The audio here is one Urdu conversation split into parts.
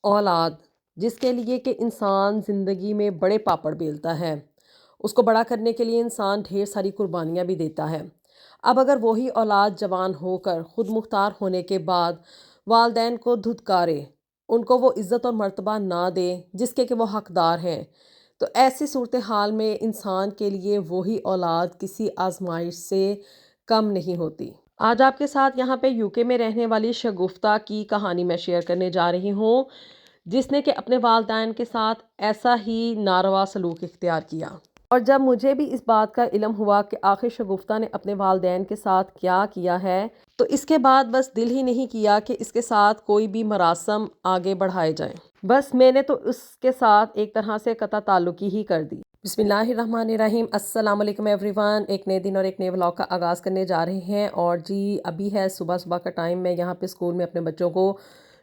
اولاد جس کے لیے کہ انسان زندگی میں بڑے پاپڑ بیلتا ہے، اس کو بڑا کرنے کے لیے انسان ڈھیر ساری قربانیاں بھی دیتا ہے۔ اب اگر وہی اولاد جوان ہو کر خود مختار ہونے کے بعد والدین کو دھتکارے، ان کو وہ عزت اور مرتبہ نہ دے جس کے کہ وہ حقدار ہیں، تو ایسی صورتحال میں انسان کے لیے وہی اولاد کسی آزمائش سے کم نہیں ہوتی۔ آج آپ کے ساتھ یہاں پہ یوکے میں رہنے والی شگفتہ کی کہانی میں شیئر کرنے جا رہی ہوں، جس نے کہ اپنے والدین کے ساتھ ایسا ہی ناروا سلوک اختیار کیا۔ اور جب مجھے بھی اس بات کا علم ہوا کہ آخر شگفتہ نے اپنے والدین کے ساتھ کیا کیا ہے، تو اس کے بعد بس دل ہی نہیں کیا کہ اس کے ساتھ کوئی بھی مراسم آگے بڑھائے جائیں۔ بس میں نے تو اس کے ساتھ ایک طرح سے قطع تعلقی ہی کر دی۔ بسم اللہ الرحمن الرحیم، السلام علیکم ایوری ون۔ ایک نئے دن اور ایک نئے ولاگ کا آغاز کرنے جا رہے ہیں، اور جی ابھی ہے صبح کا ٹائم۔ میں یہاں پہ اسکول میں اپنے بچوں کو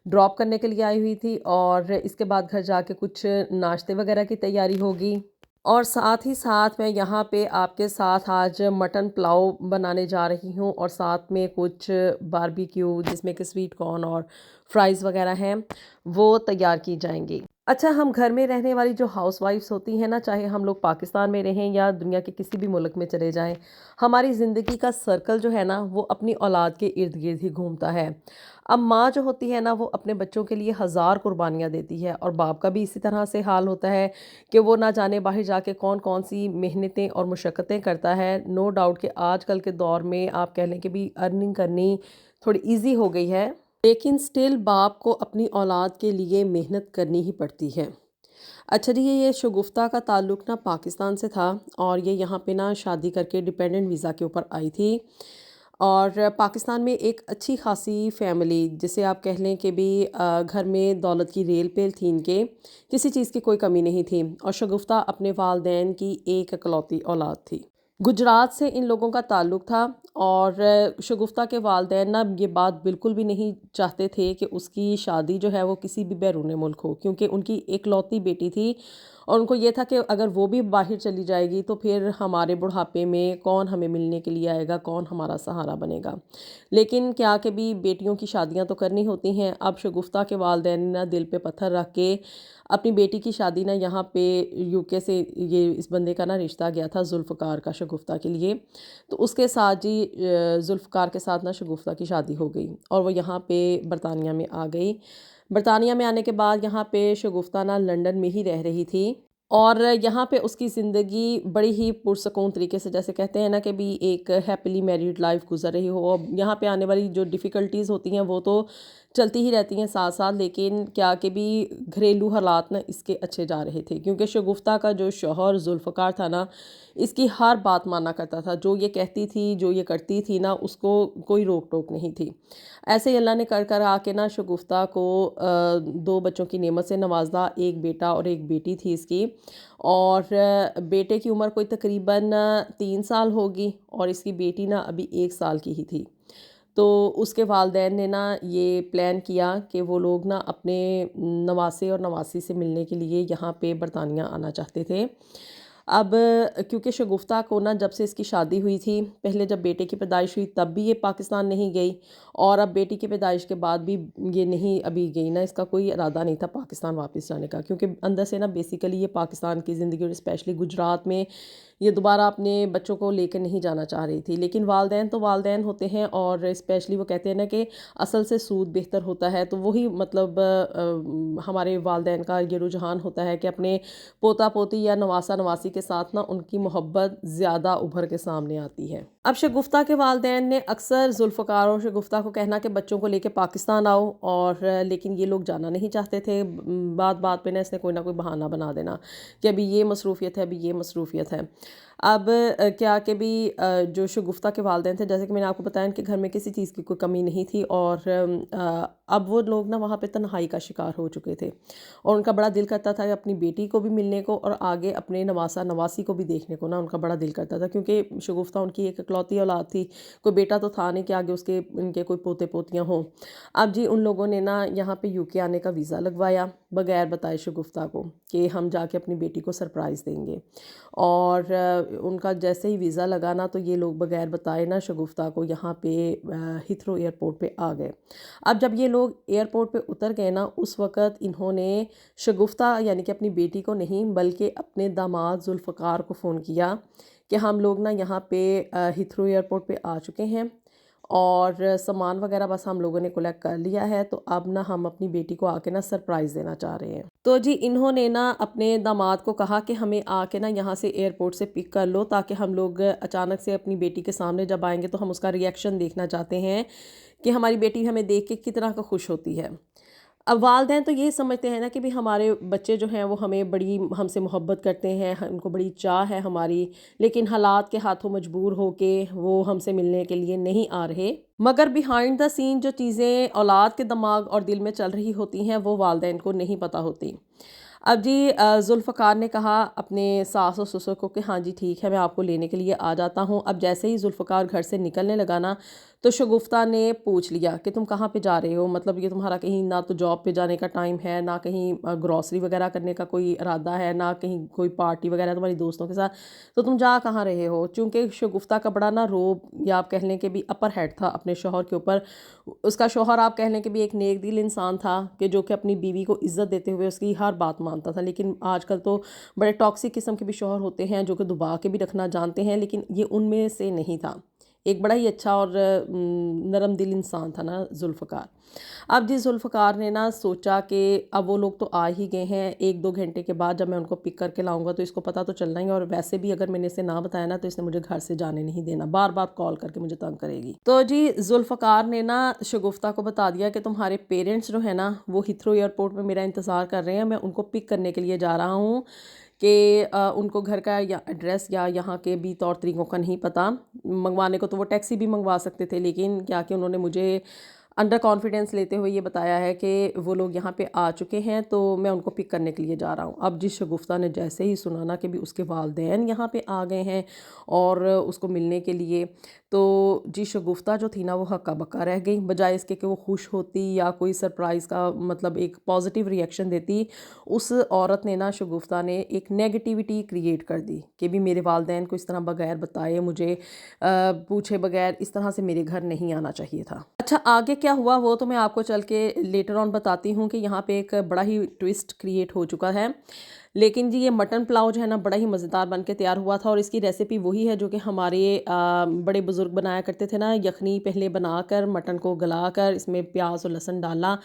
ڈراپ کرنے کے لیے آئی ہوئی تھی، اور اس کے بعد گھر جا کے کچھ ناشتے وغیرہ کی تیاری ہوگی، اور ساتھ ہی ساتھ میں یہاں پہ آپ کے ساتھ آج مٹن پلاؤ بنانے جا رہی ہوں، اور ساتھ میں کچھ باربیکیو جس میں کہ سویٹ کارن اور فرائز وغیرہ ہیں وہ تیار کی جائیں گی۔ اچھا، ہم گھر میں رہنے والی جو ہاؤس وائفس ہوتی ہیں نا، چاہے ہم لوگ پاکستان میں رہیں یا دنیا کے کسی بھی ملک میں چلے جائیں، ہماری زندگی کا سرکل جو ہے نا وہ اپنی اولاد کے ارد گرد ہی گھومتا ہے۔ اب ماں جو ہوتی ہے نا وہ اپنے بچوں کے لیے ہزار قربانیاں دیتی ہے، اور باپ کا بھی اسی طرح سے حال ہوتا ہے کہ وہ نہ جانے باہر جا کے کون کون سی محنتیں اور مشقتیں کرتا ہے۔ نو ڈاؤٹ کہ آج کل کے دور میں آپ کہہ لیں کہ بھی ارننگ کرنی تھوڑی ایزی ہو گئی ہے، لیکن سٹل باپ کو اپنی اولاد کے لیے محنت کرنی ہی پڑتی ہے۔ اچھا جی، یہ شگفتہ کا تعلق نا پاکستان سے تھا، اور یہ یہاں پہ نا شادی کر کے ڈیپینڈنٹ ویزا کے اوپر آئی تھی، اور پاکستان میں ایک اچھی خاصی فیملی جسے آپ کہہ لیں کہ بھی گھر میں دولت کی ریل پیل تھی، ان کے کسی چیز کی کوئی کمی نہیں تھی، اور شگفتہ اپنے والدین کی ایک اکلوتی اولاد تھی۔ گجرات سے ان لوگوں کا تعلق تھا، اور شگفتہ کے والدین نا یہ بات بالکل بھی نہیں چاہتے تھے کہ اس کی شادی جو ہے وہ کسی بھی بیرون ملک ہو، کیونکہ ان کی اکلوتی بیٹی تھی، اور ان کو یہ تھا کہ اگر وہ بھی باہر چلی جائے گی تو پھر ہمارے بڑھاپے میں کون ہمیں ملنے کے لیے آئے گا، کون ہمارا سہارا بنے گا۔ لیکن کیا کہ بھی بیٹیوں کی شادیاں تو کرنی ہوتی ہیں۔ اب شگفتہ کے والدین نے دل پہ پتھر رکھ کے اپنی بیٹی کی شادی نا یہاں پہ یوکے سے، یہ اس بندے کا نا رشتہ گیا تھا ذوالفقار کا شگفتہ کے لیے، تو اس کے ساتھ جی ذوالفقار کے ساتھ نا شگفتہ کی شادی ہو گئی، اور وہ یہاں پہ برطانیہ میں آ گئی۔ برطانیہ میں آنے کے بعد یہاں پہ شگفتہ نا لنڈن میں ہی رہ رہی تھی، اور یہاں پہ اس کی زندگی بڑی ہی پرسکون طریقے سے، جیسے کہتے ہیں نا کہ بھی ایک ہیپیلی میریڈ لائف گزر رہی ہو۔ اب یہاں پہ آنے والی جو ڈیفیکلٹیز ہوتی ہیں وہ تو چلتی ہی رہتی ہیں ساتھ ساتھ، لیکن کیا کہ بھی گھریلو حالات نا اس کے اچھے جا رہے تھے، کیونکہ شگفتہ کا جو شوہر ذوالفقار تھا نا، اس کی ہر بات مانا کرتا تھا، جو یہ کہتی تھی جو یہ کرتی تھی نا اس کو کوئی روک ٹوک نہیں تھی۔ ایسے ہی اللہ نے کر آ کے نا شگفتہ کو 2 بچوں کی نعمت سے نوازا، ایک بیٹا اور ایک بیٹی تھی اس کی، اور بیٹے کی عمر کوئی تقریباً 3 سال ہوگی، اور اس کی بیٹی نا ابھی 1 سال کی ہی تھی۔ تو اس کے والدین نے نا یہ پلان کیا کہ وہ لوگ نا اپنے نواسے اور نواسی سے ملنے کے لیے یہاں پہ برطانیہ آنا چاہتے تھے۔ اب کیونکہ شگفتہ کو نا جب سے اس کی شادی ہوئی تھی، پہلے جب بیٹے کی پیدائش ہوئی تب بھی یہ پاکستان نہیں گئی، اور اب بیٹی کی پیدائش کے بعد بھی یہ نہیں ابھی گئی نا، اس کا کوئی ارادہ نہیں تھا پاکستان واپس جانے کا، کیونکہ اندر سے نا بیسیکلی یہ پاکستان کی زندگی اور اسپیشلی گجرات میں یہ دوبارہ اپنے بچوں کو لے کے نہیں جانا چاہ رہی تھی۔ لیکن والدین تو والدین ہوتے ہیں، اور اسپیشلی وہ کہتے ہیں نا کہ اصل سے سود بہتر ہوتا ہے، تو وہی مطلب ہمارے والدین کا یہ رجحان ہوتا ہے کہ اپنے پوتا پوتی یا نواسا نواسی کے ساتھ نا ان کی محبت زیادہ ابھر کے سامنے آتی ہے۔ اب شگفتہ کے والدین نے اکثر ذوالفقار اور شگفتہ کو کہنا کہ بچوں کو لے کے پاکستان آؤ، اور لیکن یہ لوگ جانا نہیں چاہتے تھے۔ بات پہ نا اس نے کوئی نہ کوئی بہانہ بنا دینا کہ ابھی یہ مصروفیت ہے، ابھی یہ مصروفیت ہے۔ اب کیا کہ بھی جو شگفتہ کے والدین تھے، جیسے کہ میں نے آپ کو بتایا کہ گھر میں کسی چیز کی کوئی کمی نہیں تھی، اور اب وہ لوگ نا وہاں پہ تنہائی کا شکار ہو چکے تھے، اور ان کا بڑا دل کرتا تھا کہ اپنی بیٹی کو بھی ملنے کو، اور آگے اپنے نواسا نواسی کو بھی دیکھنے کو نا ان کا بڑا دل کرتا تھا، کیونکہ شگفتہ ان کی ایک اکلوتی اولاد تھی، کوئی بیٹا تو تھا نہیں کہ آگے ان کے کوئی پوتے پوتیاں ہوں۔ اب جی ان لوگوں نے نا یہاں پہ یوکے آنے کا ویزا لگوایا بغیر بتائے شگفتہ کو کہ ہم جا کے اپنی بیٹی کو سرپرائز دیں گے، اور ان کا جیسے ہی ویزا لگا نا تو یہ لوگ بغیر بتائے نا شگفتہ کو یہاں پہ ہیتھرو ایئرپورٹ پہ آ گئے۔ اب جب یہ لوگ ایئرپورٹ پہ اتر گئے نا، اس وقت انہوں نے شگفتہ یعنی کہ اپنی بیٹی کو نہیں بلکہ اپنے داماد ذوالفقار کو فون کیا کہ ہم لوگ نا یہاں پہ ہیتھرو ایئرپورٹ پہ آ چکے ہیں اور سامان وغیرہ بس ہم لوگوں نے کلیکٹ کر لیا ہے، تو اب نا ہم اپنی بیٹی کو آ کے نا سرپرائز دینا چاہ رہے ہیں۔ تو جی انہوں نے نا اپنے داماد کو کہا کہ ہمیں آ کے نا یہاں سے ایئرپورٹ سے پک کر لو، تاکہ ہم لوگ اچانک سے اپنی بیٹی کے سامنے جب آئیں گے تو ہم اس کا ریئیکشن دیکھنا چاہتے ہیں کہ ہماری بیٹی ہمیں دیکھ کے کتنا کا خوش ہوتی ہے۔ اب والدین تو یہ سمجھتے ہیں نا کہ بھی ہمارے بچے جو ہیں وہ ہمیں بڑی ہم سے محبت کرتے ہیں، ان کو بڑی چاہ ہے ہماری، لیکن حالات کے ہاتھوں مجبور ہو کے وہ ہم سے ملنے کے لیے نہیں آ رہے۔ مگر بیہائنڈ دا سین جو چیزیں اولاد کے دماغ اور دل میں چل رہی ہوتی ہیں وہ والدین کو نہیں پتہ ہوتی۔ اب جی ذوالفقار نے کہا اپنے ساس و سسر کو کہ ہاں جی ٹھیک ہے، میں آپ کو لینے کے لیے آ جاتا ہوں۔ اب جیسے ہی ذوالفقار گھر سے نکلنے لگا نا تو شگفتہ نے پوچھ لیا کہ تم کہاں پہ جا رہے ہو، مطلب یہ تمہارا کہیں نہ تو جاب پہ جانے کا ٹائم ہے، نہ کہیں گروسری وغیرہ کرنے کا کوئی ارادہ ہے، نہ کہیں کوئی پارٹی وغیرہ تمہاری دوستوں کے ساتھ، تو تم جا کہاں رہے ہو؟ چونکہ شگفتہ کا بڑا نا روب یا آپ کہہ لیں کہ بھی اپر ہیڈ تھا اپنے شوہر کے اوپر۔ اس کا شوہر آپ کہہ لیں کہ بھی ایک نیک دل انسان تھا کہ جو کہ اپنی بیوی کو عزت دیتے ہوئے اس کی ہر بات مانتا تھا، لیکن آج کل تو بڑے ٹاکسک قسم کے بھی شوہر ہوتے ہیں جو کہ دبا کے بھی رکھنا جانتے ہیں، لیکن یہ ان میں سے نہیں تھا۔ ایک بڑا ہی اچھا اور نرم دل انسان تھا نا ذوالفقار۔ اب جی ذوالفقار نے نا سوچا کہ اب وہ لوگ تو آ ہی گئے ہیں، 1-2 گھنٹے کے بعد جب میں ان کو پک کر کے لاؤں گا تو اس کو پتہ تو چلنا ہی، اور ویسے بھی اگر میں نے اسے نہ بتایا نا تو اس نے مجھے گھر سے جانے نہیں دینا، بار بار کال کر کے مجھے تنگ کرے گی۔ تو جی ذوالفقار نے نا شگفتہ کو بتا دیا کہ تمہارے پیرنٹس جو ہے نا وہ ہیتھرو ایئرپورٹ میں میرا انتظار کر رہے ہیں، میں ان کو پک کرنے کے لیے جا رہا ہوں، کہ ان کو گھر کا یا ایڈریس یا یہاں کے بھی طور طریقوں کا نہیں پتہ۔ منگوانے کو تو وہ ٹیکسی بھی منگوا سکتے تھے، لیکن کیا کہ انہوں نے مجھے انڈر کانفیڈنس لیتے ہوئے یہ بتایا ہے کہ وہ لوگ یہاں پہ آ چکے ہیں تو میں ان کو پک کرنے کے لیے جا رہا ہوں۔ اب جی شگفتہ نے جیسے ہی سنا نا کہ بھی اس کے والدین یہاں پہ آ گئے ہیں اور اس کو ملنے کے لیے، تو جی شگفتہ جو تھی نا وہ ہکا بکا رہ گئی، بجائے اس کے کہ وہ خوش ہوتی یا کوئی سرپرائز کا مطلب ایک پازیٹیو ریئیکشن دیتی، اس عورت نے نا شگفتہ نے ایک نیگیٹیوٹی کریٹ کر دی کہ بھی میرے والدین کو اس طرح بغیر بتائے مجھے پوچھے بغیر اس طرح سے میرے گھر نہیں آنا چاہیے تھا۔ اچھا آگے کیا ہوا وہ تو میں آپ کو چل کے لیٹر آن بتاتی ہوں کہ یہاں پہ ایک بڑا ہی ٹویسٹ کریٹ ہو چکا ہے، لیکن جی یہ مٹن پلاؤ جو ہے نا بڑا ہی مزیدار بن کے تیار ہوا تھا، اور اس کی ریسیپی وہی ہے جو کہ ہمارے بڑے بزرگ بنایا کرتے تھے نا، یخنی پہلے بنا کر مٹن کو گلا کر اس میں پیاز اور لہسن ڈالا،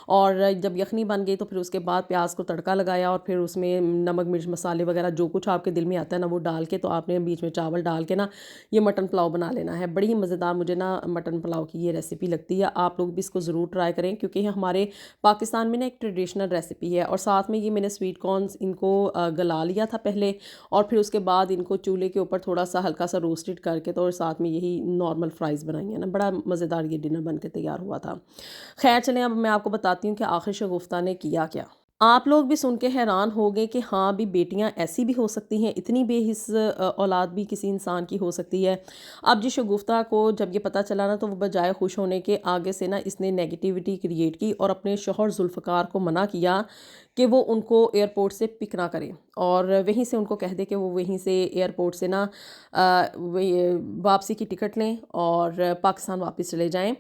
اور جب یخنی بن گئی تو پھر اس کے بعد پیاز کو تڑکا لگایا اور پھر اس میں نمک مرچ مسالے وغیرہ جو کچھ آپ کے دل میں آتا ہے نا وہ ڈال کے، تو آپ نے بیچ میں چاول ڈال کے نا یہ مٹن پلاؤ بنا لینا ہے۔ بڑی ہی مزیدار مجھے نا مٹن پلاؤ کی یہ ریسیپی لگتی ہے، آپ لوگ بھی اس کو ضرور ٹرائی کریں، کیونکہ یہ ہمارے پاکستان میں نا ایک ٹریڈیشنل ریسیپی ہے۔ اور ساتھ میں یہ میں نے سویٹ کارنز ان کو گلا لیا تھا پہلے، اور پھر اس کے بعد ان کو چولہے کے اوپر تھوڑا سا ہلکا سا روسٹڈ کر کے، تو اور ساتھ میں یہی نارمل فرائز بنائی ہیں نا، بڑا مزیدار یہ ڈنر بن کے تیار ہوا تھا۔ خیر چلیں اب میں آپ کو بتاتی ہوں کہ آخر شگفتہ نے کیا کیا۔ آپ لوگ بھی سن کے حیران ہو گئے کہ ہاں بھی بیٹیاں ایسی بھی ہو سکتی ہیں، اتنی بے حس اولاد بھی کسی انسان کی ہو سکتی ہے۔ اب جی شگفتہ کو جب یہ پتہ چلا نا تو وہ بجائے خوش ہونے کے آگے سے نا اس نے نیگیٹیوٹی کریٹ کی اور اپنے شوہر ذوالفقار کو منع کیا کہ وہ ان کو ایئرپورٹ سے پک نہ کرے، اور وہیں سے ان کو کہہ دے کہ وہ وہیں سے ایئرپورٹ سے نا واپسی کی ٹکٹ لیں اور پاکستان واپس چلے جائیں۔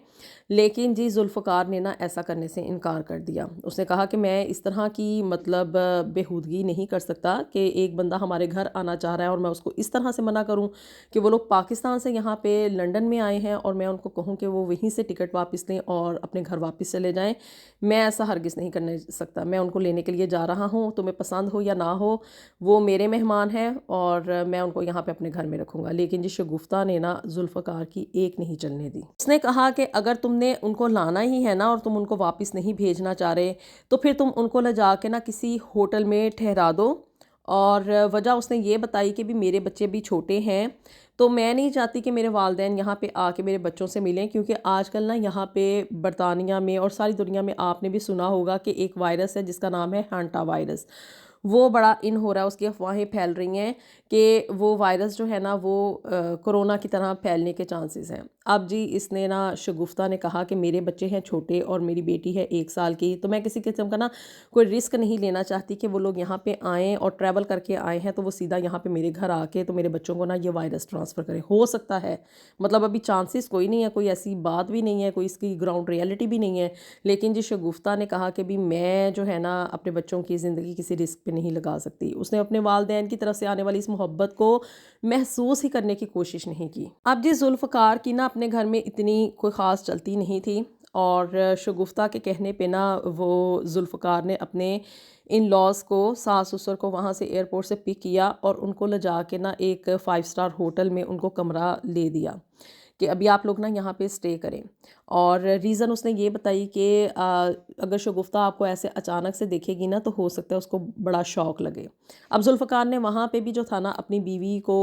لیکن جی ذوالفقار نے نا ایسا کرنے سے انکار کر دیا۔ اس نے کہا کہ میں اس طرح کی مطلب بےہودگی نہیں کر سکتا کہ ایک بندہ ہمارے گھر آنا چاہ رہا ہے اور میں اس کو اس طرح سے منع کروں کہ وہ لوگ پاکستان سے یہاں پہ لنڈن میں آئے ہیں اور میں ان کو کہوں کہ وہ وہیں سے ٹکٹ واپس لیں اور اپنے گھر واپس چلے جائیں۔ میں ایسا ہرگز نہیں کرنے سکتا، میں ان کو لینے کے لیے جا رہا ہوں، تمہیں پسند ہو یا نہ ہو وہ میرے مہمان ہیں اور میں ان کو یہاں پہ اپنے گھر میں رکھوں گا۔ لیکن جی شگفتہ نے نا ذوالفقار کی ایک نہیں چلنے دی۔ اس نے کہا کہ اگر تم نے ان کو لانا ہی ہے نا اور تم ان کو واپس نہیں بھیجنا چاہ رہے تو پھر تم ان کو لے جا کے نا کسی ہوٹل میں ٹھہرا دو، اور وجہ اس نے یہ بتائی کہ بھی میرے بچے بھی چھوٹے ہیں تو میں نہیں چاہتی کہ میرے والدین یہاں پہ آ کے میرے بچوں سے ملیں، کیونکہ آج کل نا یہاں پہ برطانیہ میں اور ساری دنیا میں آپ نے بھی سنا ہوگا کہ ایک وائرس ہے جس کا نام ہے ہانٹا وائرس، وہ بڑا ان ہو رہا ہے، اس کی افواہیں پھیل رہی ہیں کہ وہ وائرس جو ہے نا وہ کرونا کی طرح پھیلنے کے چانسز ہیں۔ اب جی اس نے نا شگفتہ نے کہا کہ میرے بچے ہیں چھوٹے اور میری بیٹی ہے 1 سال کی، تو میں کسی قسم کا نا کوئی رسک نہیں لینا چاہتی کہ وہ لوگ یہاں پہ آئیں اور ٹریول کر کے آئے ہیں تو وہ سیدھا یہاں پہ میرے گھر آ کے تو میرے بچوں کو نا یہ وائرس ٹرانسفر کرے. ہو سکتا ہے، مطلب ابھی چانسز کوئی نہیں ہے، کوئی ایسی بات بھی نہیں ہے، کوئی اس کی گراؤنڈ ریئلٹی بھی نہیں ہے، لیکن جی شگفتہ نے کہا کہ بھی میں جو ہے نا اپنے بچوں کی زندگی کسی رسک پہ نہیں لگا سکتی. اس نے اپنے والدین کی طرف سے آنے والی اس محبت کو محسوس ہی کرنے کی کوشش نہیں کی. اب جی ذوالفقار کی نا اپنے گھر میں اتنی کوئی خاص چلتی نہیں تھی، اور شگفتہ کے کہنے پہ نا وہ ذوالفقار نے اپنے ان لاز کو، ساس سسر کو وہاں سے ایئرپورٹ سے پک کیا اور ان کو لے جا کے نا ایک 5 اسٹار ہوٹل میں ان کو کمرہ لے دیا کہ ابھی آپ لوگ نا یہاں پہ اسٹے کریں. اور ریزن اس نے یہ بتائی کہ اگر شگفتہ آپ کو ایسے اچانک سے دیکھے گی نا تو ہو سکتا ہے اس کو بڑا شوق لگے. اب ذوالفقار نے وہاں پہ بھی جو تھا نا اپنی بیوی کو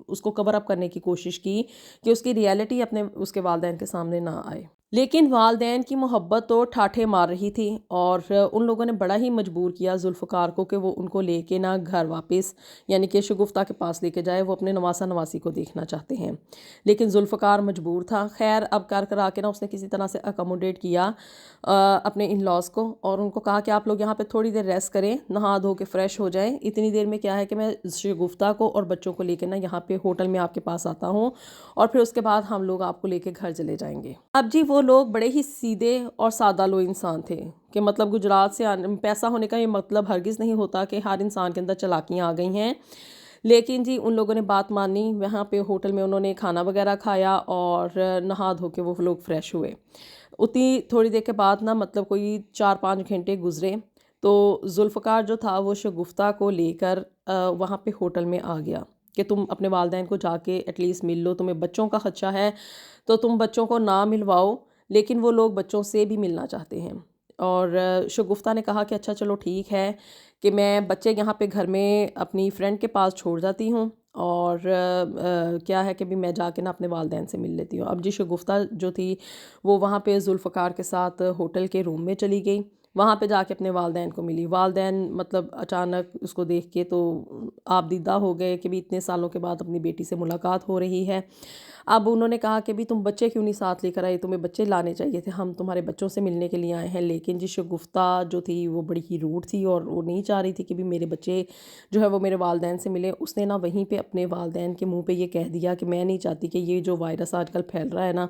اس کو کور اپ کرنے کی کوشش کی کہ اس کی ریئلٹی اپنے اس کے والدین کے سامنے نہ آئے، لیکن والدین کی محبت تو ٹھاٹھے مار رہی تھی اور ان لوگوں نے بڑا ہی مجبور کیا ذوالفقار کو کہ وہ ان کو لے کے نا گھر واپس یعنی کہ شگفتہ کے پاس لے کے جائے. وہ اپنے نواسہ نواسی کو دیکھنا چاہتے ہیں، لیکن ذوالفقار مجبور تھا. خیر اب کرا کے نا اس نے کسی طرح سے اکوموڈیٹ کیا اپنے ان لاز کو، اور ان کو کہا کہ آپ لوگ یہاں پہ تھوڑی دیر ریسٹ کریں، نہا دھو کے فریش ہو جائیں، اتنی دیر میں کیا ہے کہ میں شگفتہ کو اور بچوں کو لے کے نا یہاں پہ ہوٹل میں آپ کے پاس آتا ہوں اور پھر اس کے بعد ہم لوگ آپ کو لے کے گھر چلے جائیں گے. اب جی وہ لوگ بڑے ہی سیدھے اور سادہ لو انسان تھے کہ مطلب گجرات سے پیسہ ہونے کا یہ مطلب ہرگز نہیں ہوتا کہ ہر انسان کے اندر چالاکیاں آ گئی ہیں. لیکن جی ان لوگوں نے بات مانی، وہاں پہ ہوٹل میں انہوں نے کھانا وغیرہ کھایا اور نہا دھو کے وہ لوگ فریش ہوئے. اتنی تھوڑی دیر کے بعد نا مطلب کوئی 4-5 گھنٹے گزرے تو ذوالفقار جو تھا وہ شگفتہ کو لے کر وہاں پہ ہوٹل میں آ گیا کہ تم اپنے والدین کو جا کے ایٹ لیسٹ مل لو، تمہیں بچوں کا خدشہ ہے تو تم بچوں کو نہ ملواؤ، لیکن وہ لوگ بچوں سے بھی ملنا چاہتے ہیں. اور شگفتہ نے کہا کہ اچھا چلو ٹھیک ہے کہ میں بچے یہاں پہ گھر میں اپنی فرینڈ کے پاس چھوڑ جاتی ہوں اور کیا ہے کہ بھی میں جا کے نا اپنے والدین سے مل لیتی ہوں. اب جی شگفتہ جو تھی وہ وہاں پہ ذوالفقار کے ساتھ ہوٹل کے روم میں چلی گئی، وہاں پہ جا کے اپنے والدین کو ملی. والدین مطلب اچانک اس کو دیکھ کے تو آپ دیدہ ہو گئے کہ بھی اتنے سالوں کے بعد اپنی بیٹی سے ملاقات ہو رہی ہے. اب انہوں نے کہا کہ بھی تم بچے کیوں نہیں ساتھ لے کر آئی، تمہیں بچے لانے چاہیے تھے، ہم تمہارے بچوں سے ملنے کے لیے آئے ہیں. لیکن جی شگفتہ جو تھی وہ بڑی ہی روڈ تھی اور وہ نہیں چاہ رہی تھی کہ بھی میرے بچے جو ہے وہ میرے والدین سے ملے. اس نے نا وہیں پہ اپنے والدین کے منہ پہ یہ کہہ دیا کہ میں نہیں چاہتی کہ یہ جو وائرس آج کل پھیل رہا ہے نا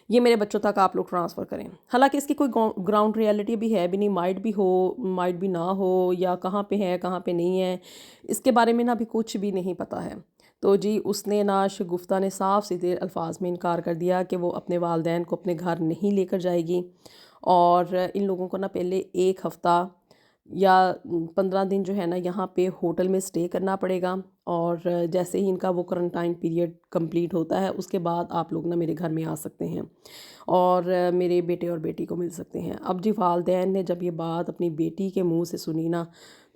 یہ میرے بچوں تک آپ لوگ ٹرانسفر کریں. حالانکہ اس کی کوئی گراؤنڈ ریئلٹی بھی ہے بھی نہیں، مائٹ بھی ہو مائٹ بھی نہ ہو، یا کہاں پہ ہے کہاں پہ نہیں ہے اس کے بارے میں نا بھی کچھ بھی نہیں پتہ ہے. تو جی اس نے نا شگفتہ نے صاف سیدھے الفاظ میں انکار کر دیا کہ وہ اپنے والدین کو اپنے گھر نہیں لے کر جائے گی، اور ان لوگوں کو نا پہلے 1 ہفتہ یا 15 دن جو ہے نا یہاں پہ ہوٹل میں اسٹے کرنا پڑے گا، اور جیسے ہی ان کا وہ کرنٹائن پیریڈ کمپلیٹ ہوتا ہے اس کے بعد آپ لوگ نا میرے گھر میں آ سکتے ہیں اور میرے بیٹے اور بیٹی کو مل سکتے ہیں. اب جی والدین نے جب یہ بات اپنی بیٹی کے منہ سے سنی نا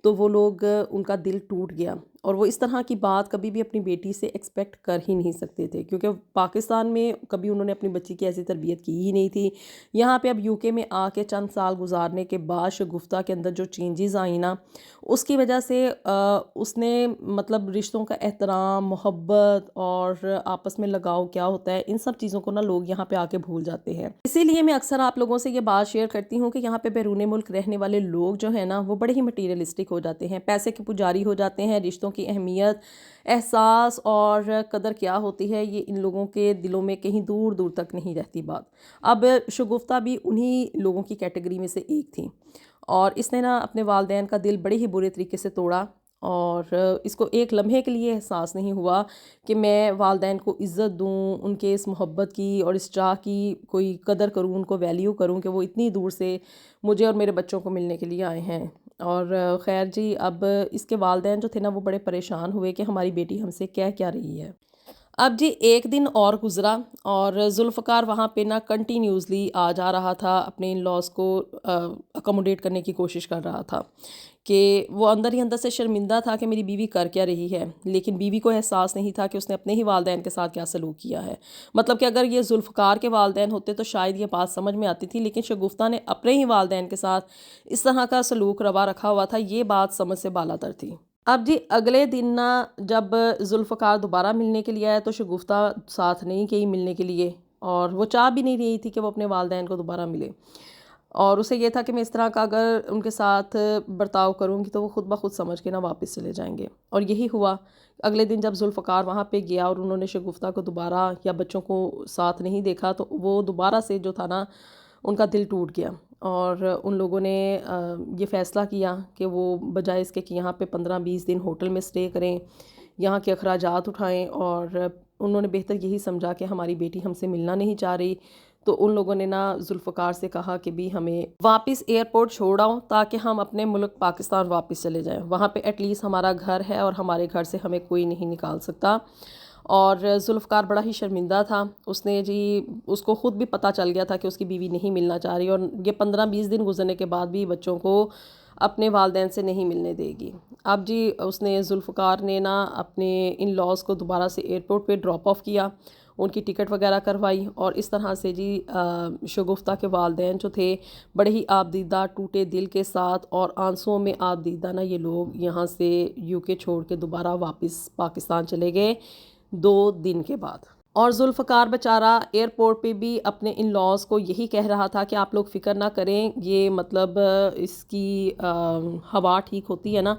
تو وہ لوگ ان کا دل ٹوٹ گیا، اور وہ اس طرح کی بات کبھی بھی اپنی بیٹی سے ایکسپیکٹ کر ہی نہیں سکتے تھے کیونکہ پاکستان میں کبھی انہوں نے اپنی بچی کی ایسی تربیت کی ہی نہیں تھی. یہاں پہ اب UK میں آ کے چند سال گزارنے کے بعد شگفتہ کے اندر جو چینجز آئیں نا اس کی وجہ سے اس نے مطلب رشتوں کا احترام، محبت اور آپس میں لگاؤ کیا ہوتا ہے ان سب چیزوں کو نا لوگ یہاں پہ آ کے بھول جاتے ہیں. اسی لیے میں اکثر آپ لوگوں سے یہ بات شیئر کرتی ہوں کہ یہاں پہ بیرون ملک رہنے والے لوگ جو ہیں نا وہ بڑے ہی مٹیریلسٹک ہو جاتے ہیں، پیسے کے پجاری ہو جاتے ہیں. رشتوں کی اہمیت، احساس اور قدر کیا ہوتی ہے یہ ان لوگوں کے دلوں میں کہیں دور دور تک نہیں رہتی بات. اب شگفتہ بھی انہی لوگوں کی کیٹیگری میں سے ایک تھی، اور اس نے نا اپنے والدین کا دل بڑے ہی برے طریقے سے توڑا، اور اس کو ایک لمحے کے لیے احساس نہیں ہوا کہ میں والدین کو عزت دوں، ان کے اس محبت کی اور اس چاہ کی کوئی قدر کروں، ان کو ویلیو کروں کہ وہ اتنی دور سے مجھے اور میرے بچوں کو ملنے کے لیے آئے ہیں. اور خیر جی اب اس کے والدین جو تھے نا وہ بڑے پریشان ہوئے کہ ہماری بیٹی ہم سے کہہ کیا رہی ہے. اب جی ایک دن اور گزرا اور ذوالفقار وہاں پہ نا کنٹینیوسلی آ جا رہا تھا، اپنے ان لاز کو اکوموڈیٹ کرنے کی کوشش کر رہا تھا کہ وہ اندر ہی اندر سے شرمندہ تھا کہ میری بیوی کر کیا رہی ہے، لیکن بیوی کو احساس نہیں تھا کہ اس نے اپنے ہی والدین کے ساتھ کیا سلوک کیا ہے. مطلب کہ اگر یہ ذوالفقار کے والدین ہوتے تو شاید یہ بات سمجھ میں آتی تھی، لیکن شگفتہ نے اپنے ہی والدین کے ساتھ اس طرح کا سلوک روا رکھا ہوا تھا، یہ بات سمجھ سے بالا تر تھی. اب جی اگلے دن نا جب ذوالفقار دوبارہ ملنے کے لیے آیا تو شگفتہ ساتھ نہیں گئی ملنے کے لیے، اور وہ چاہ بھی نہیں رہی تھی کہ وہ اپنے والدین کو دوبارہ ملے، اور اسے یہ تھا کہ میں اس طرح کا اگر ان کے ساتھ برتاؤ کروں گی تو وہ خود بخود سمجھ کے نا واپس چلے جائیں گے، اور یہی ہوا۔ اگلے دن جب ذوالفقار وہاں پہ گیا اور انہوں نے شگفتہ کو دوبارہ یا بچوں کو ساتھ نہیں دیکھا تو وہ دوبارہ سے جو تھا نا ان کا دل ٹوٹ گیا، اور ان لوگوں نے یہ فیصلہ کیا کہ وہ بجائے اس کے کہ یہاں پہ 15-20 دن ہوٹل میں سٹے کریں، یہاں کے اخراجات اٹھائیں، اور انہوں نے بہتر یہی سمجھا کہ ہماری بیٹی ہم سے ملنا نہیں چاہ رہی، تو ان لوگوں نے نا ذوالفقار سے کہا کہ بھی ہمیں واپس ایئرپورٹ چھوڑ آؤ تاکہ ہم اپنے ملک پاکستان واپس چلے جائیں، وہاں پہ ایٹ لیسٹ ہمارا گھر ہے اور ہمارے گھر سے ہمیں کوئی نہیں نکال سکتا۔ اور ذوالفقار بڑا ہی شرمندہ تھا، اس نے جی اس کو خود بھی پتہ چل گیا تھا کہ اس کی بیوی نہیں ملنا چاہ رہی، اور یہ 15-20 دن گزرنے کے بعد بھی بچوں کو اپنے والدین سے نہیں ملنے دے گی۔ اب جی اس نے ذوالفقار نے نا اپنے ان لاز کو دوبارہ سے ایئرپورٹ پہ ڈراپ آف کیا، ان کی ٹکٹ وغیرہ کروائی، اور اس طرح سے جی شگفتہ کے والدین جو تھے بڑے ہی آبدیدہ ٹوٹے دل کے ساتھ اور آنسوؤں میں آبدیدہ نا یہ لوگ یہاں سے یو کے چھوڑ کے دوبارہ واپس پاکستان چلے گئے 2 دن کے بعد۔ اور ذوالفقار بیچارہ ایئرپورٹ پہ بھی اپنے ان لاز کو یہی کہہ رہا تھا کہ آپ لوگ فکر نہ کریں، یہ مطلب اس کی ہوا ٹھیک ہوتی ہے نا،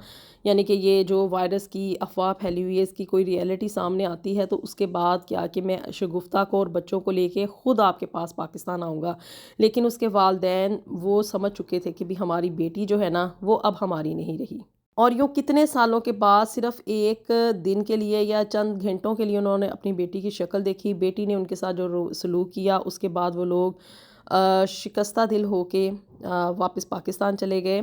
یعنی کہ یہ جو وائرس کی افواہ پھیلی ہوئی ہے اس کی کوئی ریئلٹی سامنے آتی ہے تو اس کے بعد کیا کہ میں شگفتہ کو اور بچوں کو لے کے خود آپ کے پاس پاکستان آؤں گا، لیکن اس کے والدین وہ سمجھ چکے تھے کہ بھی ہماری بیٹی جو ہے نا وہ اب ہماری نہیں رہی، اور یوں کتنے سالوں کے بعد صرف ایک دن کے لیے یا چند گھنٹوں کے لیے انہوں نے اپنی بیٹی کی شکل دیکھی، بیٹی نے ان کے ساتھ جو سلوک کیا، اس کے بعد وہ لوگ شکستہ دل ہو کے واپس پاکستان چلے گئے۔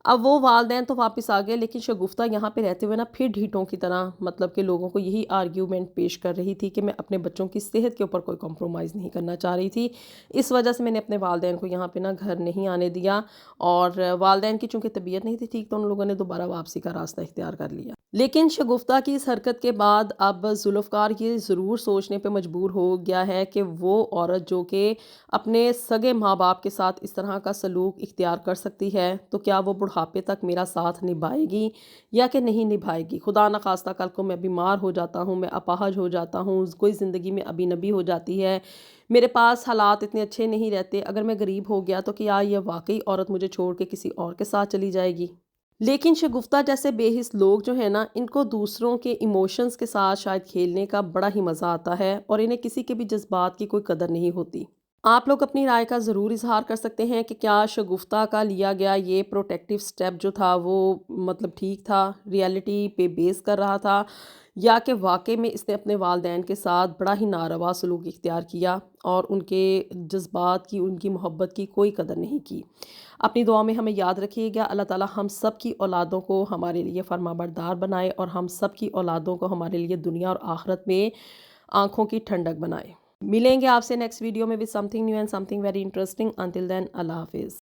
اب وہ والدین تو واپس آ گئے، لیکن شگفتہ یہاں پہ رہتے ہوئے نا پھر ڈھیٹوں کی طرح مطلب کہ لوگوں کو یہی آرگیومنٹ پیش کر رہی تھی کہ میں اپنے بچوں کی صحت کے اوپر کوئی کمپرومائز نہیں کرنا چاہ رہی تھی، اس وجہ سے میں نے اپنے والدین کو یہاں پہ نا گھر نہیں آنے دیا، اور والدین کی چونکہ طبیعت نہیں تھی ٹھیک تو ان لوگوں نے دوبارہ واپسی کا راستہ اختیار کر لیا۔ لیکن شگفتہ کی اس حرکت کے بعد اب ذوالفقار یہ ضرور سوچنے پہ مجبور ہو گیا ہے کہ وہ عورت جو کہ اپنے سگے ماں باپ کے ساتھ اس طرح کا سلوک اختیار کر سکتی ہے تو کیا وہ بڑھاپے تک میرا ساتھ نبھائے گی یا کہ نہیں نبھائے گی۔ خدا نخواستہ کل کو میں بیمار ہو جاتا ہوں، میں اپاہج ہو جاتا ہوں، کوئی زندگی میں ابی نبی ہو جاتی ہے، میرے پاس حالات اتنے اچھے نہیں رہتے، اگر میں غریب ہو گیا تو کیا یہ واقعی عورت مجھے چھوڑ کے کسی اور کے ساتھ چلی جائے گی؟ لیکن شگفتہ جیسے بے حس لوگ جو ہیں نا ان کو دوسروں کے ایموشنز کے ساتھ شاید کھیلنے کا بڑا ہی مزہ آتا ہے، اور انہیں کسی کے بھی جذبات کی کوئی قدر نہیں ہوتی۔ آپ لوگ اپنی رائے کا ضرور اظہار کر سکتے ہیں کہ کیا شگفتہ کا لیا گیا یہ پروٹیکٹیو سٹیپ جو تھا وہ مطلب ٹھیک تھا، ریالٹی پہ بیس کر رہا تھا، یا کہ واقعی میں اس نے اپنے والدین کے ساتھ بڑا ہی ناروا سلوک اختیار کیا اور ان کے جذبات کی، ان کی محبت کی کوئی قدر نہیں کی۔ اپنی دعا میں ہمیں یاد رکھیے گا، اللہ تعالی ہم سب کی اولادوں کو ہمارے لیے فرمانبردار بنائے، اور ہم سب کی اولادوں کو ہمارے لیے دنیا اور آخرت میں آنکھوں کی ٹھنڈک بنائے۔ ملیں گے آپ سے نیکسٹ ویڈیو میں with something new and something very interesting. Until then, اللہ حافظ۔